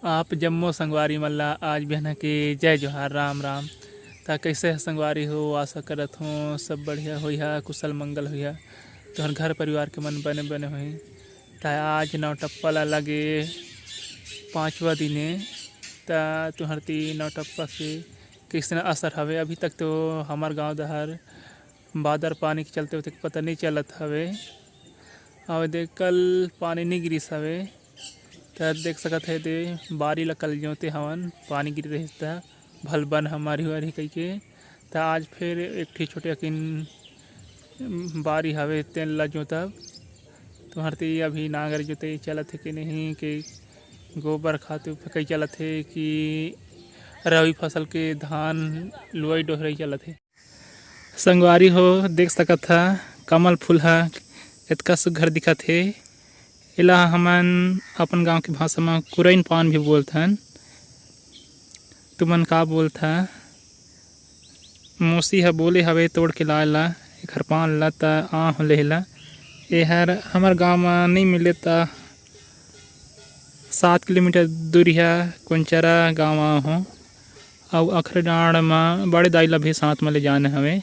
आप जम्मो संगवारी मल्ला आज बहना के जय जोहार राम राम। ता कैसे है संगवारी हो, आशा करत हो सब बढ़िया हो, कुशल मंगल हो, तुहर घर परिवार के मन बने बने हो। ता आज नौ टप्पा ला लगे 5वां दिने। ता तुहर ती नौ टप्पा के किसना असर हवे। अभी तक तो हमार गांव दहर बादर पानी के चलते होते पता नहीं चलत हवे। और देख कल पानी नहीं गिरिस हवे। तो देख सकत है दे बारी ला कल जोते हवन पानी गिर रही था भल बन हमारी वारी कही के। तो आज फिर एक ठी छोटे अकिन बारी हवे तेल ला जोतब। तुम्हार ती अभी नागर जोते चलत है कि नहीं, कि गोबर खाते कहीं चलत है कि रबी फसल के धान लुआई डोहरई चलत है। संगवारी हो देख सकत था कमल फूल हा इतका सुघर दिखत है। इला हमन अपन गांव की भाषा में कुरैन पान भी बोलथन। तुमन का बोलथा मौसी हा बोले हवे तोड़ के लाला एखर पान ला ता आ लेला। एहर हमार गांव में नहीं मिले ता 7 किलोमीटर दूरिया कुंचरा गांव हो। और अखरे डाँड़ में बड़े दाई ला भी साथ में ले जाने हवे।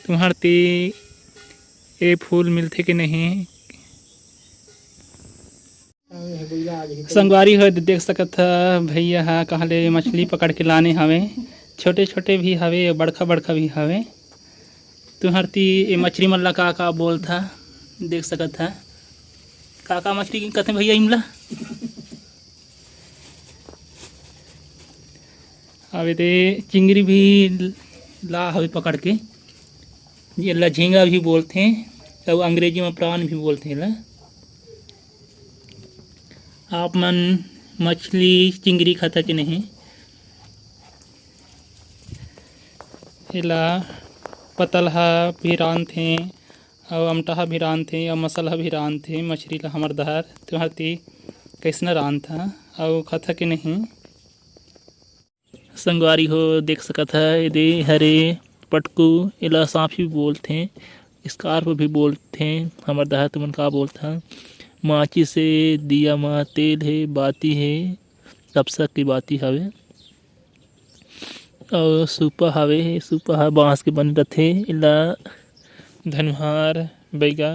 तुम्हार ती ये फूल मिलते कि नहीं संगवारी हो देख सकत भैया हा कहले मछली पकड़ के लाने हवे। छोटे छोटे भी हवे बड़खा बड़खा भी हवे। तुहर ती ये मछली मन ला का बोलथा देख सकत है। का मछली कहते भैया इमला हवे ते चिंगरी भी ला हवे पकड़ के। ये ला झींगा भी बोलते हैं और अंग्रेजी में प्राण भी बोलते हैं ला। आप मन मछली चिंगरी खाता कि नहीं। इला पतलहा भी रांधते और अमटहा भी रांधते और मसाला भी रांधते मछली ला हमार दहर। तुम्हार ती कैसना रांधता और खाता कि नहीं संगवारी हो देख सकत है। यदि हरे पटकू इला सांप भी बोलते हैं, स्कार्फ भी बोलते हैं हमार दहर। तुमन का बोलता माची से दिया मा तेल है बाती है कपसा की बाती हवे। और सूपा हवे सूपा हा बांस के बन रथे। इला धनुहार बैगा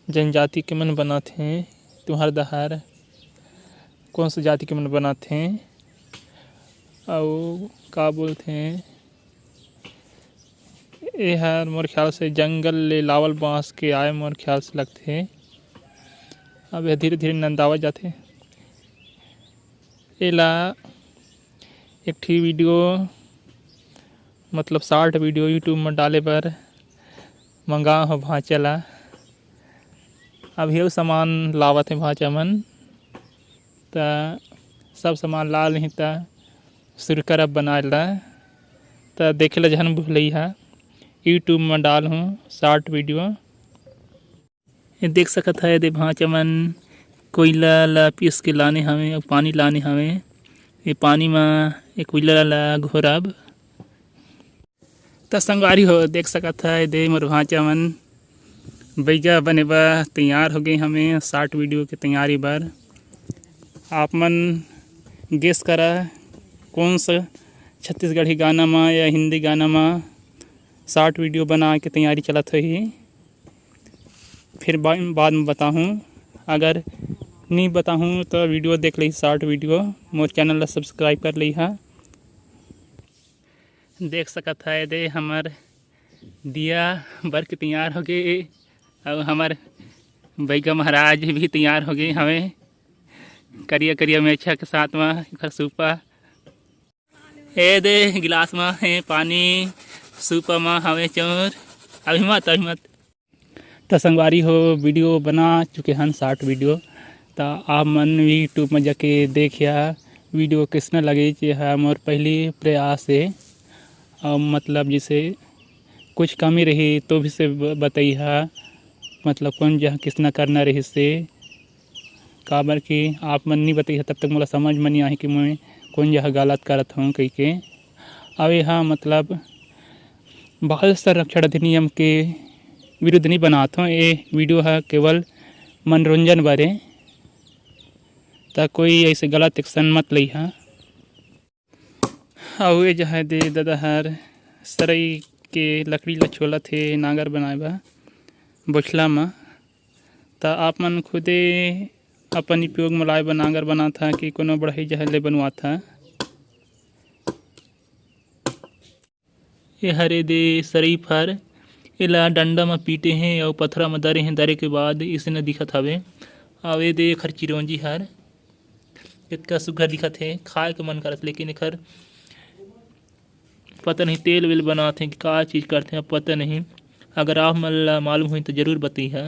जनजाति के मन बनाथे। तुहर दहर कौन सा जाति के मन बनाथे और का बोलते हैं। ये हर मोर ख्याल से जंगल ले लावल बांस के आए मोर ख्याल से लगते। अब यह धीरे धीरे नंदावा जाते। एला एक ठी वीडियो मतलब शॉर्ट वीडियो यूट्यूब में डाले पर मंगा हो भाचा ला। अभी वो सामान लावत है भाचा मन ता सब सामान ला नहीं ता शुरू करब बनाए ला। ता देखे ला जहन भूलई हा यूट्यूब में डाल हूँ शॉर्ट वीडियो। ये देख सकत है दे भाचा मन कोयला ला पीस के लाने हवे और पानी लाने हवे। ये पानी में एक कोयला ला घोरब त संगवारी हो देख सकत है दे मोर भाचा मन बैगा बने बा तैयार हो गए हमें शॉर्ट वीडियो के तैयारी बर। आप मन गेस करा कौन सा छत्तीसगढ़ी गाना में या हिंदी गाना में शॉर्ट वीडियो बना के तैयारी चलत ही। फिर बाद में बताऊँ, अगर नहीं बताऊँ तो वीडियो देख ली शॉर्ट वीडियो मोर चैनल ला सब्सक्राइब कर ली हा। देख सकत है दे हमार दिया बर के तैयार हो गए और हमार बैगा महाराज भी तैयार हो गए हमें करिया करिया मेछा के साथ में घर सूपा। ए दे गिलास में है पानी सूपा में हवे चोर अभी मत तो संगवारी हो वीडियो बना चुके हैं शॉर्ट वीडियो। तो आप मन भी यूट्यूब में जाके देखिया वीडियो किसना लगे है मोर पहली प्रयास है। और मतलब जैसे कुछ कमी रही तो भी से बताई है मतलब कौन जहाँ किसना करना रही से काबर कि आप मन नहीं बताई तब तक मोला समझ में नहीं आई कि मैं कौन जहाँ गलत करत हूँ कही के। अब यहाँ मतलब बाल संरक्षण अधिनियम के विरुद्ध नहीं बनाता हूँ। ये वीडियो है केवल मनोरंजन बारे। ता कोई ऐसे गलत एक्शन मत लई हा। अउ ए जहाँ दे ददा हर सरई के लकड़ी ला छोलत हे नांगर बनाए बा बोछला में। ता आप मन खुदे अपन उपयोग में लाए बर नांगर बनाथा कि कोनो बढ़ई जहर ले बनवाथा। ए हरे दे सरई फर एला डंडा में पीटे हैं और पथरा में दरे हैं। दरे के बाद इसने दिखत हवे। अउ ए दे एखर चिरौंजी हर इतना सुघर दिखत हे, खाए के मन करत, लेकिन एखर पता नहीं तेल वेल बनाथे कि का चीज़ करथे पता नहीं। अगर आप मन ला मालूम होही तो जरूर बताइहा।